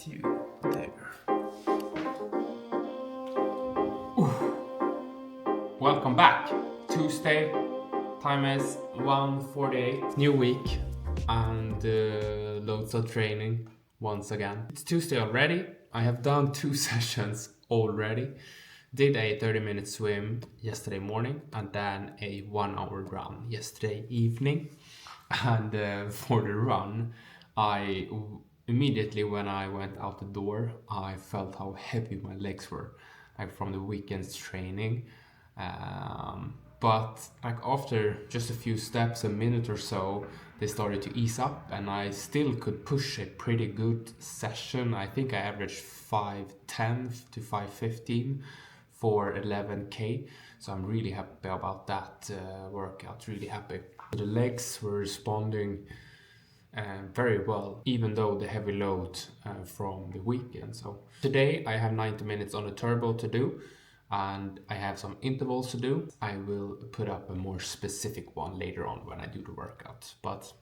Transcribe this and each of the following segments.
you there. Welcome back. Tuesday, time is 1:48. New week and loads of training once again. It's Tuesday already. I have done 2 sessions already. Did a 30-minute swim yesterday morning and then a 1-hour run yesterday evening. And for the run, immediately when I went out the door, I felt how heavy my legs were, like from the weekend's training. But like after just a few steps, a minute or so, they started to ease up, and I still could push a pretty good session. I think I averaged 5:10 to 5:15 for 11k. So I'm really happy about that workout. Really happy. The legs were responding very well, even though the heavy load from the weekend. So today I have 90 minutes on the turbo to do, and I have some intervals to do. I will put up a more specific one later on when I do the workout, but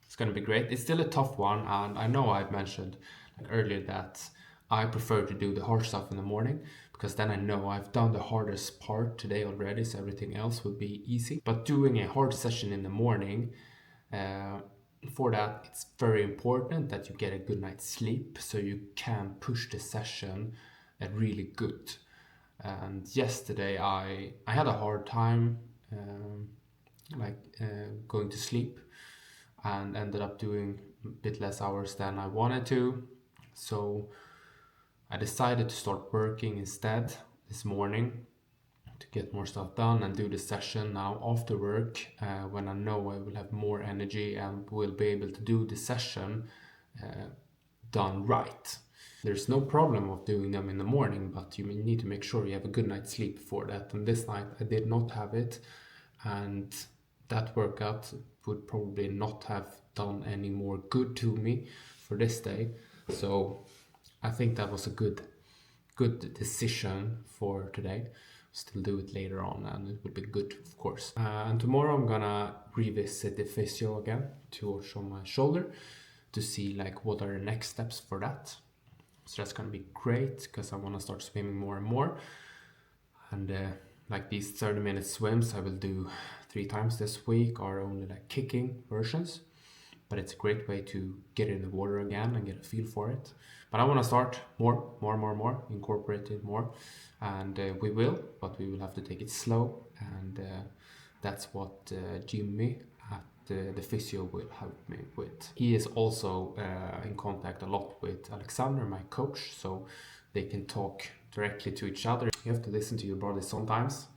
it's going to be great. It's still a tough one, and I know I've mentioned earlier that I prefer to do the hard stuff in the morning, because then I know I've done the hardest part today already, so everything else will be easy. But doing a hard session in the morning, for that, it's very important that you get a good night's sleep so you can push the session really good. And yesterday I had a hard time going to sleep, and ended up doing a bit less hours than I wanted to. So I decided to start working instead this morning to get more stuff done and do the session now after work, when I know I will have more energy and will be able to do the session done right. There's no problem of doing them in the morning, but you need to make sure you have a good night's sleep before that. And this night I did not have it, and that workout would probably not have done any more good to me for this day. So I think that was a good decision for today. Still do it later on, and it will be good, of course. And tomorrow I'm gonna revisit the physio again to show my shoulder to see what are the next steps for that. So that's gonna be great, because I want to start swimming more and more. And these 30-minute swims I will do 3 times this week are only kicking versions, but it's a great way to get in the water again and get a feel for it. But I want to start more, incorporate it more, and we will, but we will have to take it slow, and that's what Jimmy at the physio will help me with. He is also in contact a lot with Alexander, my coach, so they can talk directly to each other. You have to listen to your body sometimes,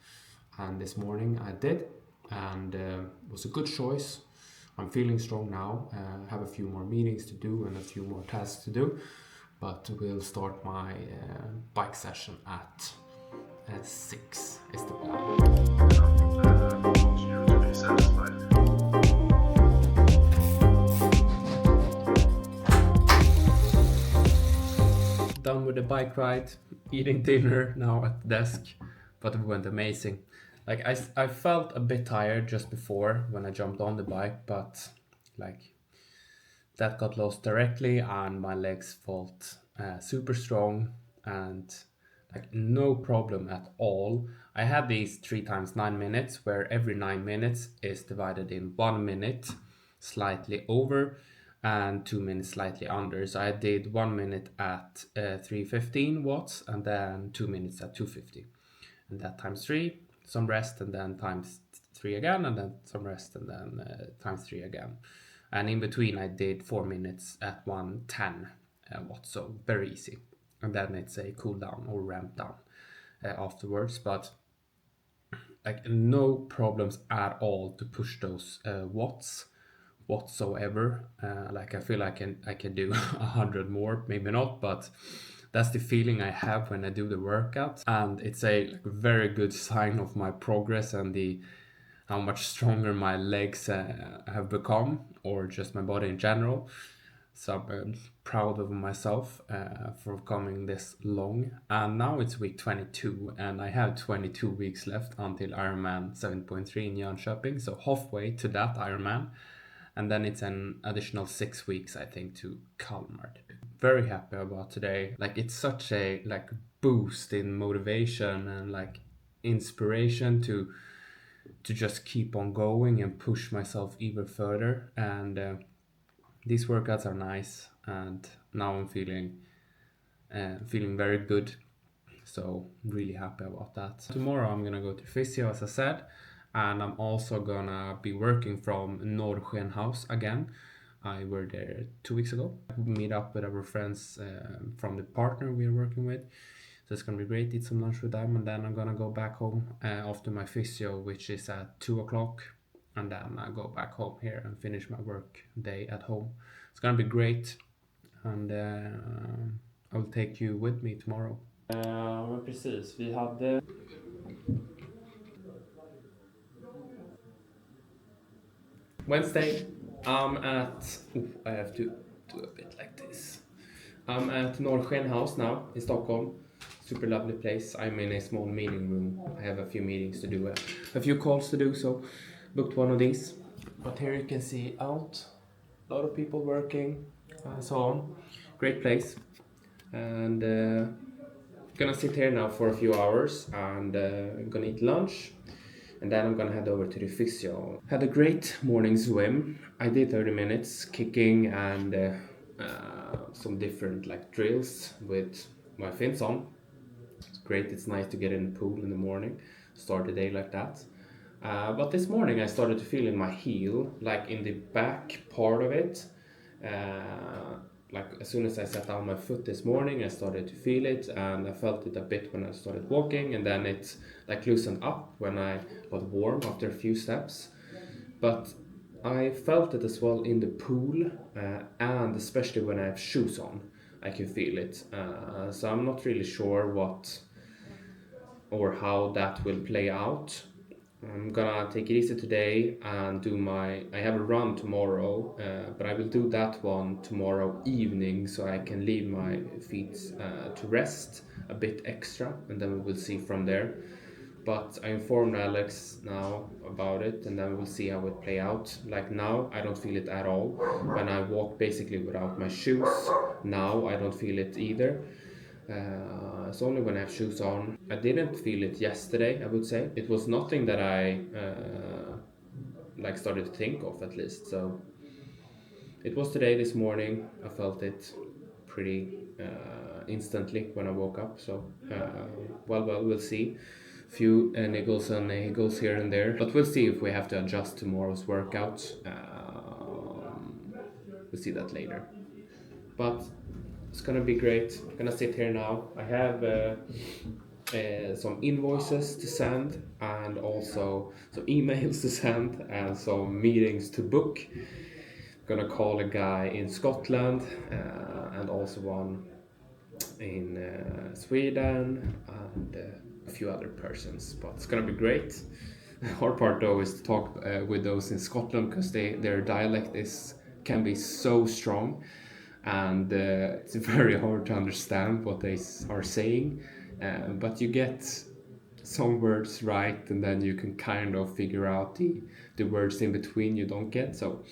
and this morning I did, and it was a good choice. I'm feeling strong now. I have a few more meetings to do and a few more tasks to do, but we'll start my bike session at 6 is the plan. Done with the bike ride, eating dinner now at the desk, but it went amazing. I felt a bit tired just before when I jumped on the bike, but that got lost directly, and my legs felt super strong, and no problem at all. I had these 3 times 9 minutes, where every 9 minutes is divided in 1 minute slightly over and 2 minutes slightly under. So I did 1 minute at 315 watts, and then 2 minutes at 250, and that times 3, some rest, and then times 3 again, and then some rest, and then times 3 again. And in between I did 4 minutes at 110 watts, so very easy. And then it's a cool down or ramp down afterwards, but no problems at all to push those watts whatsoever. I feel I can do 100 more, maybe not, but that's the feeling I have when I do the workout, and it's a very good sign of my progress and how much stronger my legs have become, or just my body in general. So I'm proud of myself for coming this long. And now it's week 22, and I have 22 weeks left until Ironman 7.3 in Jönköping, so halfway to that Ironman. And then it's an additional 6 weeks, I think, to Kalmar. very happy about today. Like it's such a like boost in motivation and like inspiration to just keep on going and push myself even further. And these workouts are nice, and now I'm feeling very good. So really happy about that. Tomorrow I'm gonna go to physio, as I said, and I'm also gonna be working from Norrskenhaus again. I were there 2 weeks ago. Meet up with our friends from the partner we are working with. So it's gonna be great. Eat some lunch with them, and then I'm gonna go back home after my physio, which is at 2 o'clock, and then I go back home here and finish my work day at home. It's gonna be great, and I will take you with me tomorrow. Men precis, vi hade... Wednesday, I'm at... I have to do a bit like this. I'm at Norrskenhaus now in Stockholm. Super lovely place. I'm in a small meeting room. I have a few meetings to do, a few calls to do, so booked one of these. But here you can see out, a lot of people working, so on. Great place. And gonna sit here now for a few hours and gonna eat lunch. And then I'm gonna head over to the physio. Had a great morning swim. I did 30 minutes kicking and some different like drills with my fins on. It's great. It's nice to get in the pool in the morning, start the day like that. But this morning I started to feel in my heel, like in the back part of it. Like as soon as I sat down my foot this morning, I started to feel it, and I felt it a bit when I started walking, and then it like loosened up when I got warm after a few steps. But I felt it as well in the pool, and especially when I have shoes on, I can feel it. So I'm not really sure what or how that will play out. I'm gonna take it easy today and I have a run tomorrow, but I will do that one tomorrow evening so I can leave my feet to rest a bit extra, and then we will see from there. But I informed Alex now about it, and then we'll see how it play out. Like now, I don't feel it at all. When I walk basically without my shoes, now I don't feel it either. It's only when I have shoes on. I didn't feel it yesterday, I would say. It was nothing that I like started to think of, at least. So it was today, this morning. I felt it pretty instantly when I woke up. So we'll see. Few niggles and niggles here and there, but we'll see if we have to adjust tomorrow's workout. We'll see that later. But it's gonna be great. I'm gonna sit here now. I have some invoices to send, and also some emails to send, and some meetings to book. I'm gonna call a guy in Scotland, and also one in Sweden, and a few other persons. But it's gonna be great. The hard part though is to talk with those in Scotland, because their dialect can be so strong, and it's very hard to understand what they are saying, but you get some words right, and then you can kind of figure out the words in between you don't get. So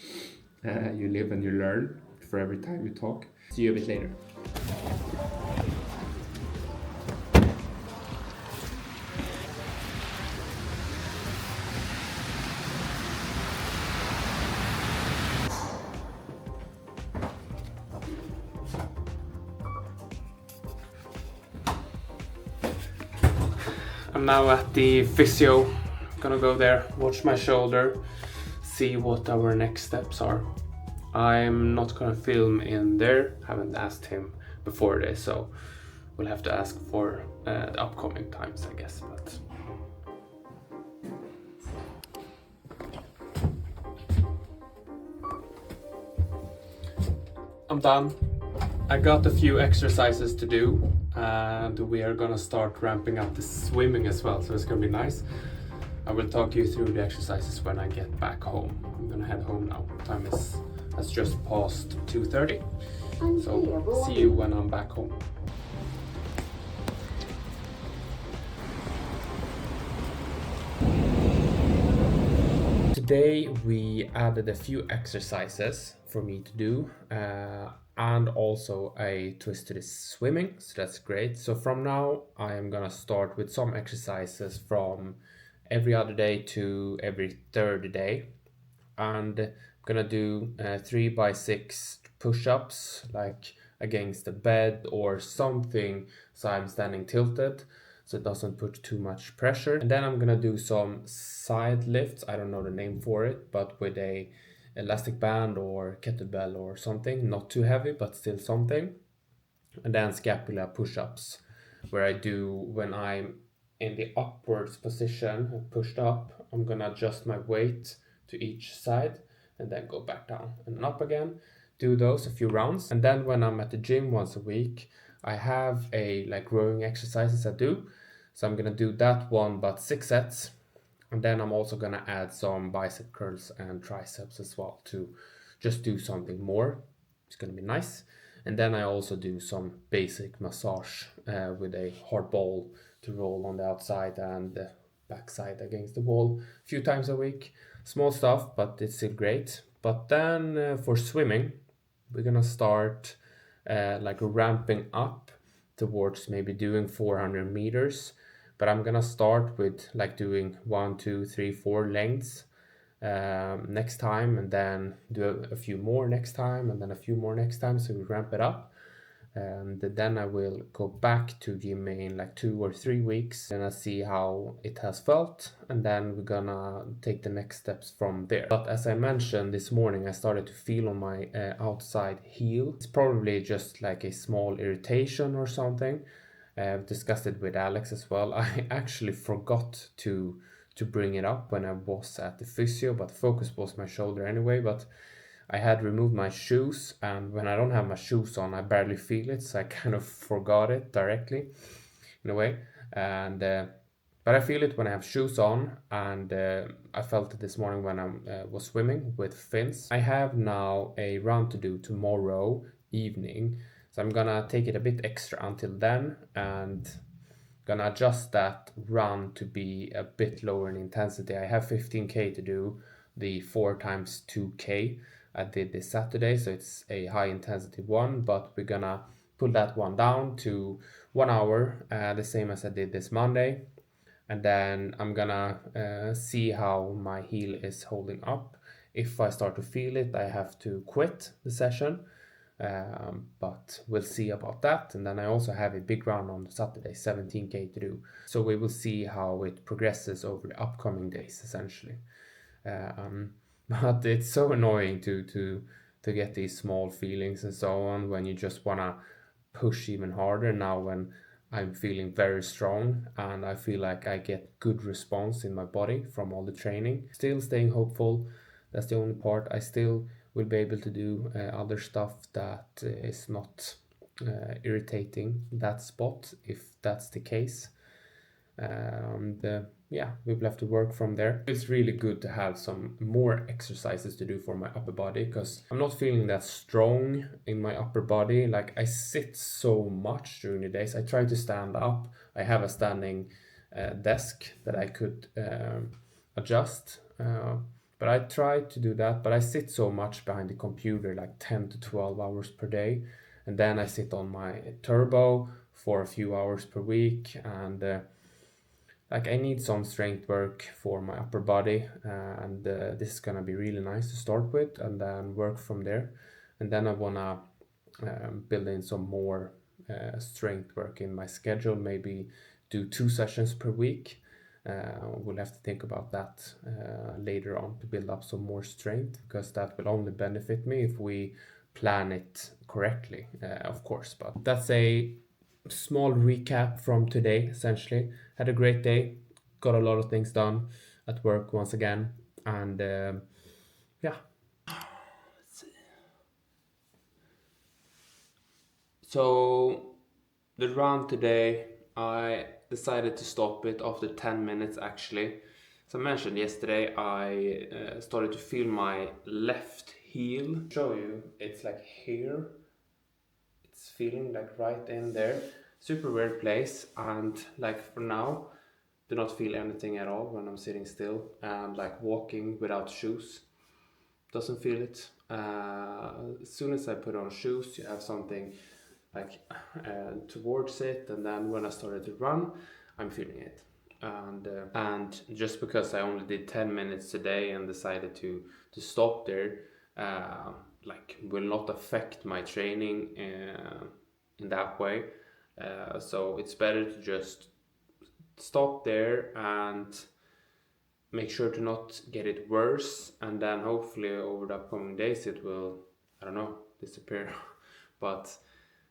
you live and you learn for every time you talk. See you a bit later. I'm now at the physio. Gonna go there, watch my shoulder, see what our next steps are. I'm not gonna film in there, haven't asked him before this, so we'll have to ask for the upcoming times, I guess. But I'm done. I got a few exercises to do, and we are gonna start ramping up the swimming as well, so it's gonna be nice. I will talk you through the exercises when I get back home. I'm gonna head home now. Time has just passed 2:30, so see you when I'm back home. Today we added a few exercises for me to do. and also a twist to the swimming, so that's great. So from now I am gonna start with some exercises from every other day to every third day, and I'm gonna do 3 by 6 push-ups, like against the bed or something, so I'm standing tilted so it doesn't put too much pressure. And then I'm gonna do some side lifts, I don't know the name for it, but with a elastic band or kettlebell or something, not too heavy but still something. And then scapula push-ups, where I do, when I'm in the upwards position pushed up, I'm gonna adjust my weight to each side and then go back down and up again. Do those a few rounds, and then when I'm at the gym once a week, I have a like rowing exercises I do. So I'm gonna do that one, but 6 sets, and then I'm also gonna add some bicep curls and triceps as well to just do something more. It's gonna be nice. And then I also do some basic massage with a hard ball to roll on the outside and the backside against the wall a few times a week. Small stuff, but it's still great. But then for swimming, we're gonna start like ramping up towards maybe doing 400 meters, but I'm gonna start with like doing 1, 2, 3, 4 lengths next time, and then do a few more next time, and then a few more next time, so we ramp it up. And then I will go back to gymming in like 2 or 3 weeks and I see how it has felt, and then we're gonna take the next steps from there. But as I mentioned this morning, I started to feel on my outside heel. It's probably just like a small irritation or something. I've discussed it with Alex as well. I actually forgot to bring it up when I was at the physio, but the focus was my shoulder anyway. But I had removed my shoes, and when I don't have my shoes on, I barely feel it, so I kind of forgot it directly in a way. And but I feel it when I have shoes on, and I felt it this morning when I was swimming with fins. I have now a run to do tomorrow evening, so I'm gonna take it a bit extra until then, and gonna adjust that run to be a bit lower in intensity. I have 15k to do, the 4 times 2k I did this Saturday, so it's a high intensity one, but we're gonna pull that one down to 1 hour, the same as I did this Monday. And then I'm gonna see how my heel is holding up. If I start to feel it, I have to quit the session, but we'll see about that. And then I also have a big run on Saturday, 17k to do. So we will see how it progresses over the upcoming days, essentially. Um, but it's so annoying to get these small feelings and so on when you just wanna push even harder. Now when I'm feeling very strong and I feel like I get good response in my body from all the training. Still staying hopeful. That's the only part. I still will be able to do other stuff that is not irritating that spot, if that's the case. Yeah, we will have to work from there. It's really good to have some more exercises to do for my upper body, because I'm not feeling that strong in my upper body. Like, I sit so much during the days. I try to stand up. I have a standing desk that I could adjust, but I try to do that. But I sit so much behind the computer, like 10 to 12 hours per day, and then I sit on my turbo for a few hours per week. And like, I need some strength work for my upper body, and this is gonna be really nice to start with, and then work from there. And then I wanna build in some more strength work in my schedule. Maybe do 2 sessions per week. We'll have to think about that later on to build up some more strength, because that will only benefit me if we plan it correctly, of course. But that's a small recap from today, essentially. Had a great day, got a lot of things done at work once again, and yeah. So the run today, I decided to stop it after 10 minutes actually. As I mentioned yesterday, I started to feel my left heel. Show you, it's like here. It's feeling like right in there. Super weird place, and like for now, do not feel anything at all when I'm sitting still, and like walking without shoes, doesn't feel it. As soon as I put on shoes, you have something like towards it, and then when I started to run, I'm feeling it. And just because I only did 10 minutes today and decided to stop there, uh, like will not affect my training in that way. So it's better to just stop there and make sure to not get it worse, and then hopefully over the upcoming days it will, I don't know, disappear. But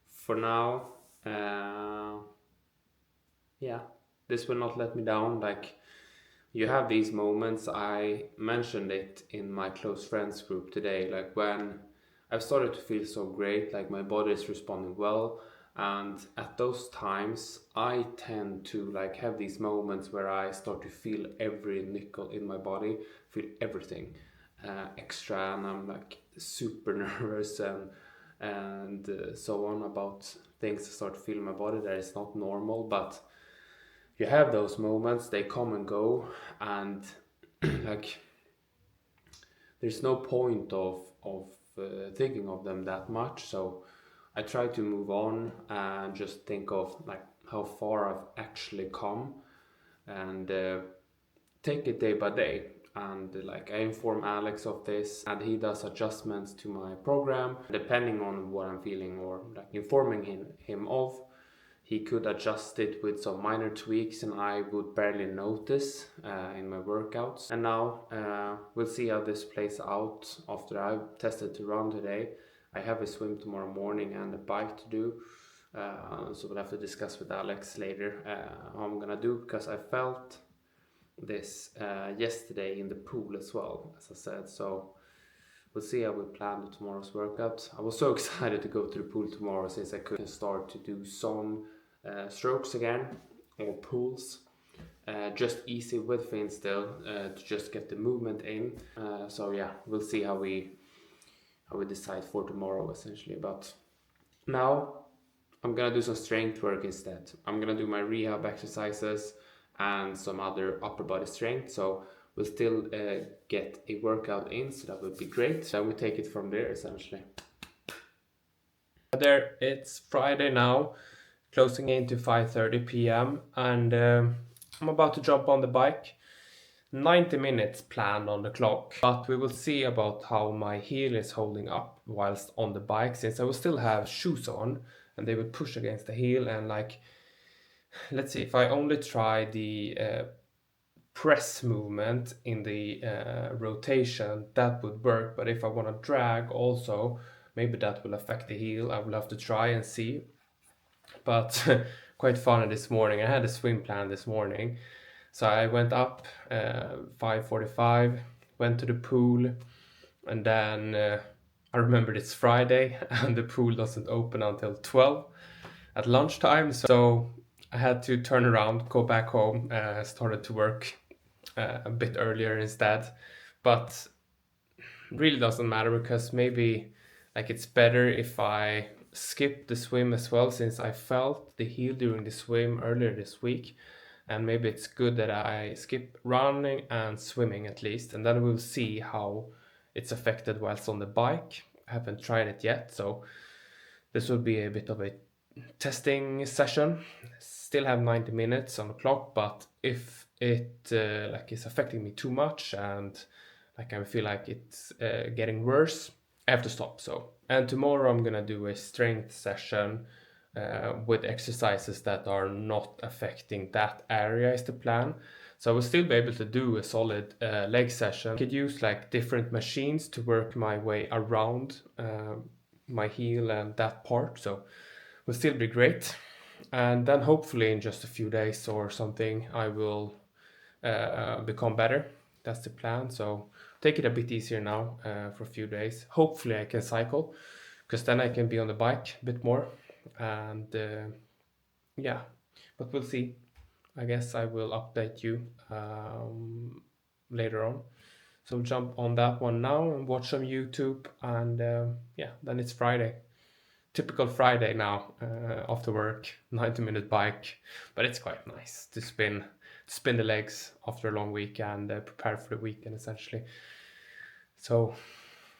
for now, uh, yeah, this will not let me down. Like, you have these moments. I mentioned it in my close friends group today, like when I've started to feel so great, like my body is responding well, and at those times I tend to like have these moments where I start to feel every nickel in my body, feel everything extra, and I'm like super nervous and so on about things. I start to feel in my body that is not normal, but you have those moments, they come and go, and like there's no point of thinking of them that much. So I try to move on and just think of like how far I've actually come, and take it day by day. And like I inform Alex of this, and he does adjustments to my program depending on what I'm feeling, or like informing him of. He could adjust it with some minor tweaks, and I would barely notice in my workouts. And now we'll see how this plays out after I've tested to run today. I have a swim tomorrow morning and a bike to do. So we'll have to discuss with Alex later how I'm gonna do, because I felt this yesterday in the pool as well, as I said. So we'll see how we plan tomorrow's workout. I was so excited to go to the pool tomorrow, since I could start to do some strokes again, or pulls. Just easy with Finn still, to just get the movement in. So yeah, we'll see how we decide for tomorrow essentially. But now I'm gonna do some strength work instead. I'm gonna do my rehab exercises and some other upper body strength. So we'll still get a workout in, so that would be great. Then we take it from there essentially. There, it's Friday now, closing into 5:30 p.m. and I'm about to jump on the bike. 90 minutes planned on the clock, but we will see about how my heel is holding up whilst on the bike, since I will still have shoes on and they will push against the heel. And like, let's see, if I only try the press movement in the rotation, that would work. But if I want to drag also, maybe that will affect the heel. I will have to try and see. But quite funny this morning. I had a swim plan this morning. So I went up 5:45, went to the pool, and then I remembered it's Friday and the pool doesn't open until 12 at lunchtime. So I had to turn around, go back home, started to work a bit earlier instead. But really doesn't matter, because maybe like it's better if I skip the swim as well, since I felt the heel during the swim earlier this week. And maybe it's good that I skip running and swimming at least, and then we'll see how it's affected whilst on the bike. I haven't tried it yet, so this will be a bit of a testing session. Still have 90 minutes on the clock, but if it like is affecting me too much and like I feel like it's getting worse, I have to stop. So, and tomorrow I'm gonna do a strength session with exercises that are not affecting that area is the plan. So I will still be able to do a solid leg session. I could use like different machines to work my way around my heel and that part. So will still be great. And then hopefully in just a few days or something, I will become better. That's the plan. So take it a bit easier now for a few days. Hopefully I can cycle, because then I can be on the bike a bit more. And yeah, but we'll see. I guess I will update you later on. So jump on that one now and watch some YouTube. And yeah, then it's Friday. Typical Friday now after work, 90-minute bike, but it's quite nice to spin the legs after a long week and prepare for the weekend essentially. So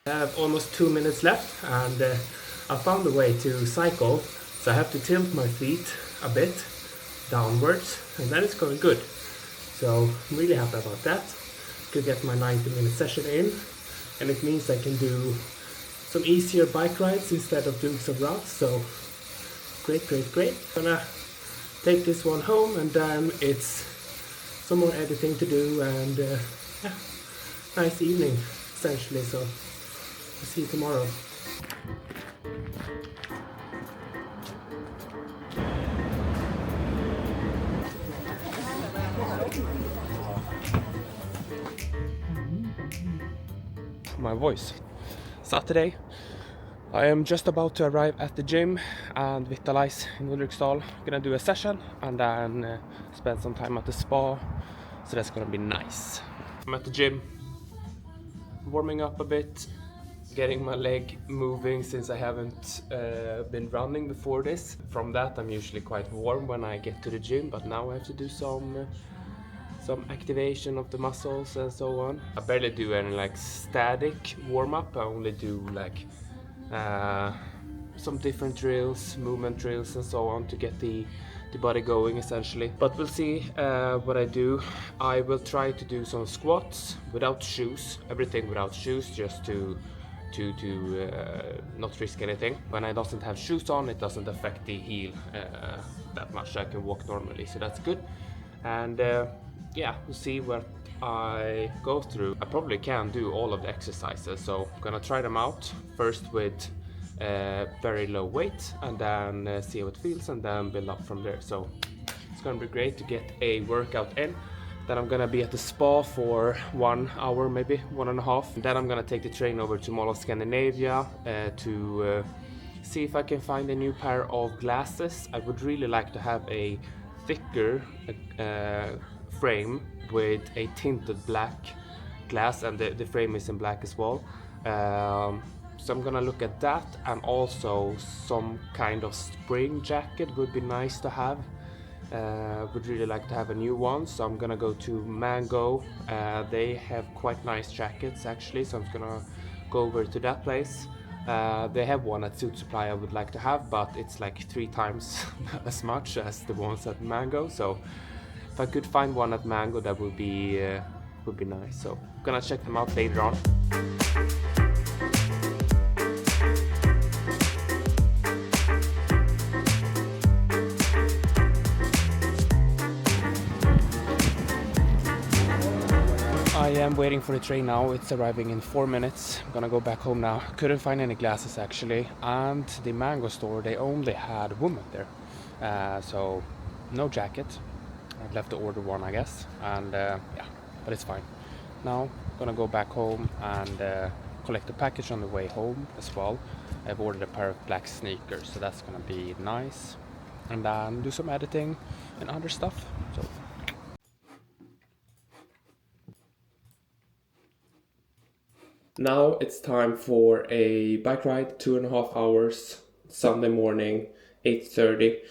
I have almost 2 minutes left, and I found a way to cycle. So I have to tilt my feet a bit downwards, and then it's going good. So I'm really happy about that. Could get my 90-minute session in, and it means I can do some easier bike rides instead of doing some routes. So great, great, great. Gonna take this one home, and then it's some more editing to do, and yeah, nice evening essentially. So I'll see you tomorrow. My voice. Saturday. I am just about to arrive at the gym and Vitalize in Ulriksdal. Gonna do a session and then spend some time at the spa. So that's gonna be nice. I'm at the gym, warming up a bit, getting my leg moving since I haven't been running before this. From that, I'm usually quite warm when I get to the gym, but now I have to do some activation of the muscles and so on. I barely do any like static warm-up. I only do like some different drills, movement drills and so on to get the body going essentially. But we'll see what I do. I will try to do some squats without shoes, everything without shoes, just to not risk anything. When I doesn't have shoes on, it doesn't affect the heel that much. I can walk normally, so that's good. And yeah, we'll see what I go through. I probably can do all of the exercises, so I'm gonna try them out first with very low weight, and then see how it feels, and then build up from there. So it's gonna be great to get a workout in. Then I'm gonna be at the spa for 1 hour, maybe 1.5. Then I'm gonna take the train over to Mall of Scandinavia to see if I can find a new pair of glasses. I would really like to have a thicker frame with a tinted black glass, and the frame is in black as well. So I'm gonna look at that, and also some kind of spring jacket would be nice to have. Would really like to have a new one, so I'm gonna go to Mango. They have quite nice jackets actually, so I'm gonna go over to that place. They have one at Suit Supply I would like to have, but it's like 3 times as much as the ones at Mango. So if I could find one at Mango, that would be nice. So I'm gonna check them out later on. I am waiting for the train now. It's arriving in 4 minutes. I'm gonna go back home now. Couldn't find any glasses actually, and the Mango store, they only had women there, so no jacket. I'd left to order one, I guess, and yeah, but it's fine. Now I'm gonna go back home and collect the package on the way home as well. I've ordered a pair of black sneakers, so that's gonna be nice, and then do some editing and other stuff. So now it's time for a bike ride, 2.5 hours, Sunday morning, 8:30.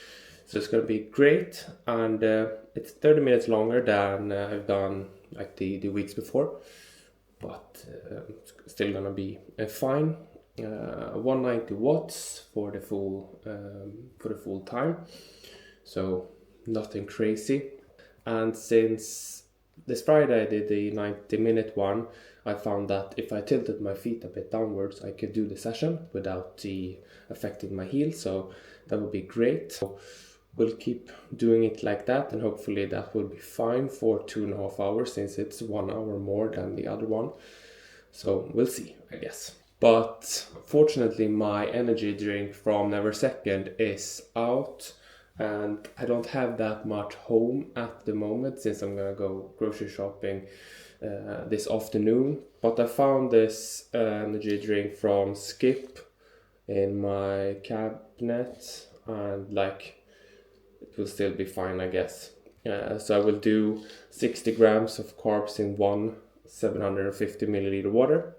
So it's gonna be great, and it's 30 minutes longer than I've done like the weeks before, but still gonna be fine. 190 watts for the full time, so nothing crazy. And since this Friday I did the 90-minute one, I found that if I tilted my feet a bit downwards, I could do the session without affecting my heel, so that would be great. So we'll keep doing it like that, and hopefully that will be fine for 2.5 hours, since it's 1 hour more than the other one. So we'll see, I guess. But fortunately my energy drink from Never Second is out, and I don't have that much home at the moment since I'm gonna go grocery shopping this afternoon. But I found this energy drink from Skip in my cabinet, and like it will still be fine, I guess. So I will do 60 grams of carbs in one 750 milliliter water,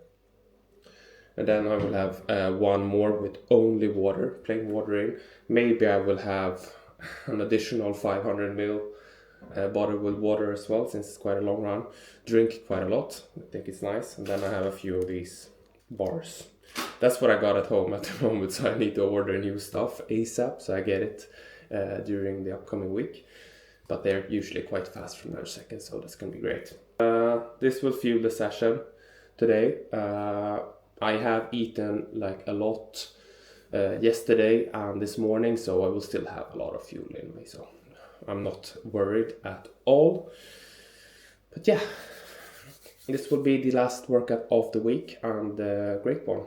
and then I will have one more with only water, plain water in. Maybe I will have an additional 500 ml bottle with water as well, since it's quite a long run. Drink quite a lot, I think it's nice. And then I have a few of these bars. That's what I got at home at the moment, so I need to order new stuff ASAP, so I get it during the upcoming week. But they're usually quite fast from their second, so that's gonna be great. This will fuel the session today. I have eaten like a lot yesterday and this morning, so I will still have a lot of fuel in me, so I'm not worried at all. But yeah, this will be the last workout of the week, and great one.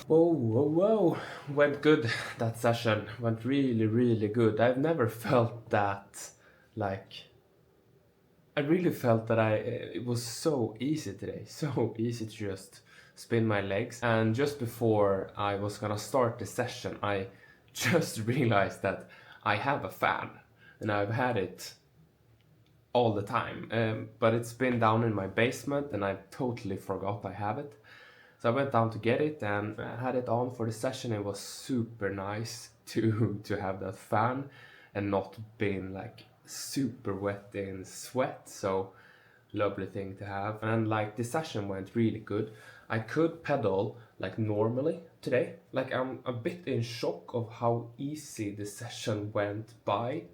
Whoa. Went good. That session went really good. I've never felt that, like, I really felt that it was so easy today. So easy to just spin my legs. And just before I was gonna start the session, I just realized that I have a fan. And I've had it all the time. But it's been down in my basement and I totally forgot I have it. So I went down to get it and I had it on for the session. It was super nice to have that fan and not being like super wet in sweat. So lovely thing to have. And like the session went really good. I could pedal like normally today. Like I'm a bit in shock of how easy the session went by.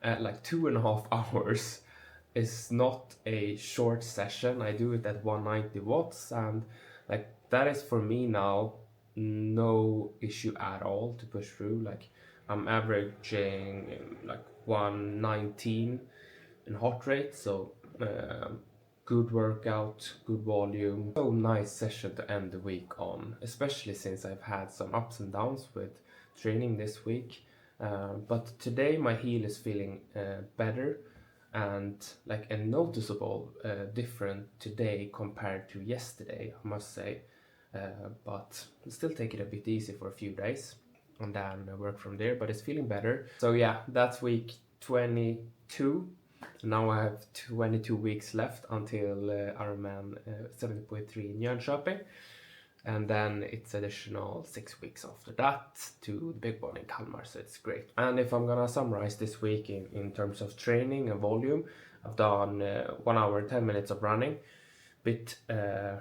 Like 2.5 hours is not a short session. I do it at 190 watts and like that is for me now no issue at all to push through. Like I'm averaging like 119 in heart rate, so good workout, good volume. So nice session to end the week on, especially since I've had some ups and downs with training this week. But today my heel is feeling better and like a noticeable different today compared to yesterday, I must say. But still take it a bit easy for a few days and then work from there, but it's feeling better. So yeah, that's week 22. Now I have 22 weeks left until Ironman 70.3 in Jönköping. And then it's additional 6 weeks after that to the big one in Kalmar, so it's great. And if I'm gonna summarize this week in terms of training and volume, I've done 1 hour and 10 minutes of running, bit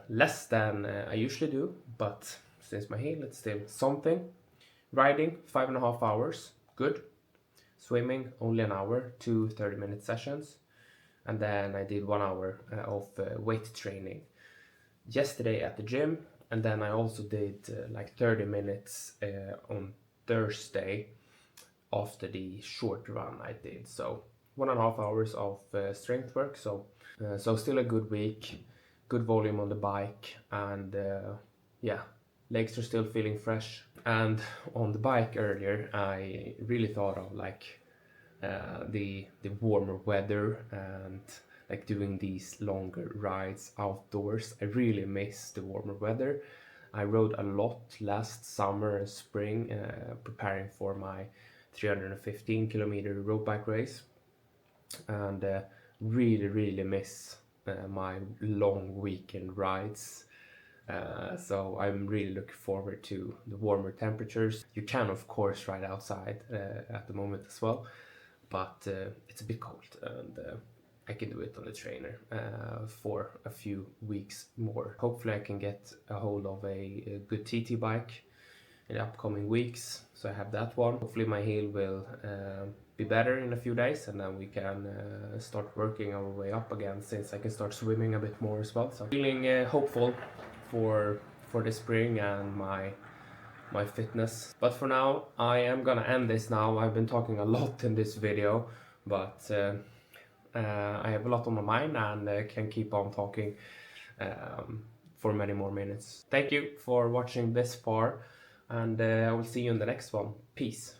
less than I usually do, but since my heel, it's still something. Riding 5.5 hours, good. Swimming only an hour, 2 30-minute sessions. And then I did 1 hour of weight training yesterday at the gym, and then I also did like 30 minutes on Thursday after the short run I did. So 1.5 hours of strength work. So still a good week, good volume on the bike, and yeah, legs are still feeling fresh. And on the bike earlier, I really thought of like the warmer weather and like doing these longer rides outdoors. I really miss the warmer weather. I rode a lot last summer and spring preparing for my 315 kilometer road bike race, and really miss my long weekend rides. So I'm really looking forward to the warmer temperatures. You can of course ride outside at the moment as well, but it's a bit cold, and I can do it on the trainer for a few weeks more. Hopefully I can get a hold of a good TT bike in the upcoming weeks, so I have that one. Hopefully my heel will be better in a few days, and then we can start working our way up again, since I can start swimming a bit more as well. So feeling hopeful for the spring and my fitness. But for now, I am gonna end this now. I've been talking a lot in this video, but I have a lot on my mind and can keep on talking for many more minutes. Thank you for watching this far, and I will see you in the next one. Peace.